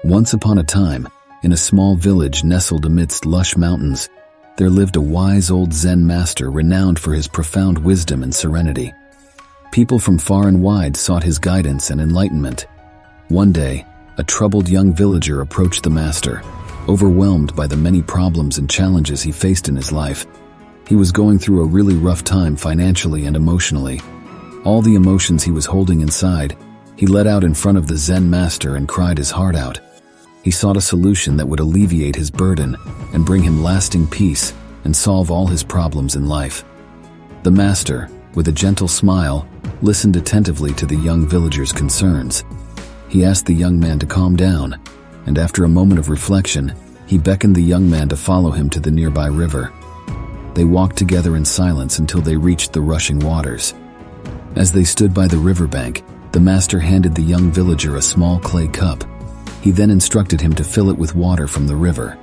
Once upon a time, in a small village nestled amidst lush mountains, there lived a wise old Zen master renowned for his profound wisdom and serenity. People from far and wide sought his guidance and enlightenment. One day, a troubled young villager approached the master, overwhelmed by the many problems and challenges he faced in his life. He was going through a really rough time financially and emotionally. All the emotions he was holding inside, he let out in front of the Zen master and cried his heart out. He sought a solution that would alleviate his burden and bring him lasting peace and solve all his problems in life. The master, with a gentle smile, listened attentively to the young villager's concerns. He asked the young man to calm down, and after a moment of reflection, he beckoned the young man to follow him to the nearby river. They walked together in silence until they reached the rushing waters. As they stood by the riverbank, the master handed the young villager a small clay cup. He then instructed him to fill it with water from the river.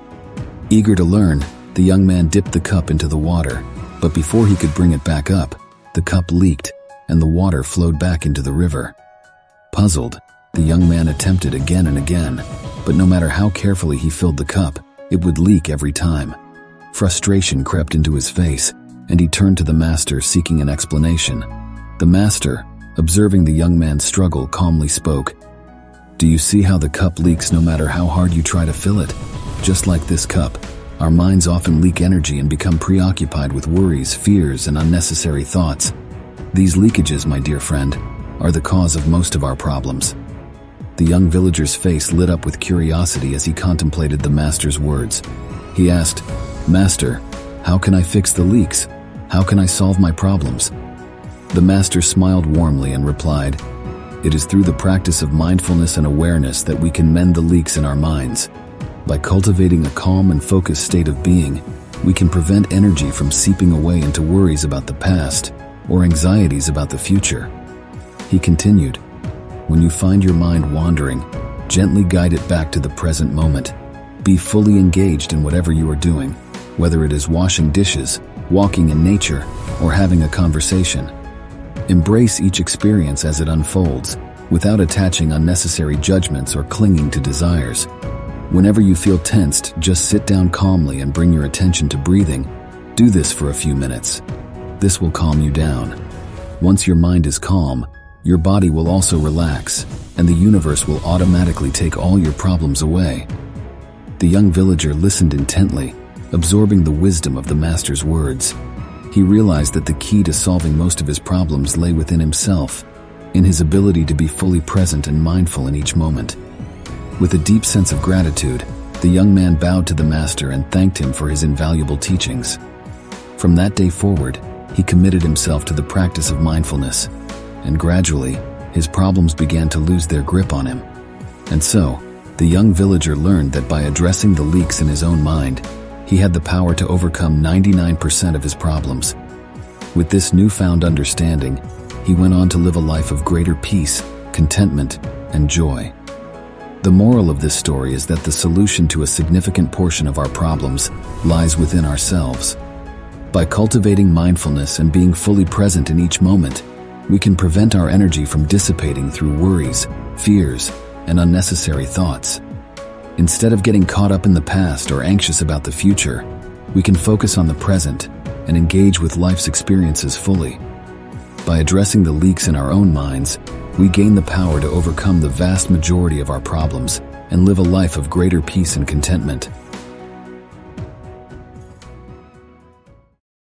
Eager to learn, the young man dipped the cup into the water, but before he could bring it back up, the cup leaked, and the water flowed back into the river. Puzzled, the young man attempted again and again, but no matter how carefully he filled the cup, it would leak every time. Frustration crept into his face, and he turned to the master seeking an explanation. The master, observing the young man's struggle, calmly spoke. "Do you see how the cup leaks no matter how hard you try to fill it? Just like this cup, our minds often leak energy and become preoccupied with worries, fears, and unnecessary thoughts. These leakages, my dear friend, are the cause of most of our problems." The young villager's face lit up with curiosity as he contemplated the master's words. He asked, "Master, how can I fix the leaks? How can I solve my problems?" The master smiled warmly and replied, "It is through the practice of mindfulness and awareness that we can mend the leaks in our minds. By cultivating a calm and focused state of being, we can prevent energy from seeping away into worries about the past or anxieties about the future." He continued, "When you find your mind wandering, gently guide it back to the present moment. Be fully engaged in whatever you are doing, whether it is washing dishes, walking in nature, or having a conversation. Embrace each experience as it unfolds, without attaching unnecessary judgments or clinging to desires. Whenever you feel tensed, just sit down calmly and bring your attention to breathing. Do this for a few minutes. This will calm you down. Once your mind is calm, your body will also relax, and the universe will automatically take all your problems away." The young villager listened intently, absorbing the wisdom of the master's words. He realized that the key to solving most of his problems lay within himself, in his ability to be fully present and mindful in each moment. With a deep sense of gratitude, the young man bowed to the master and thanked him for his invaluable teachings. From that day forward, he committed himself to the practice of mindfulness, and gradually, his problems began to lose their grip on him. And so, the young villager learned that by addressing the leaks in his own mind, he had the power to overcome 99% of his problems. With this newfound understanding, he went on to live a life of greater peace, contentment, and joy. The moral of this story is that the solution to a significant portion of our problems lies within ourselves. By cultivating mindfulness and being fully present in each moment, we can prevent our energy from dissipating through worries, fears, and unnecessary thoughts. Instead of getting caught up in the past or anxious about the future, we can focus on the present and engage with life's experiences fully. By addressing the leaks in our own minds, we gain the power to overcome the vast majority of our problems and live a life of greater peace and contentment.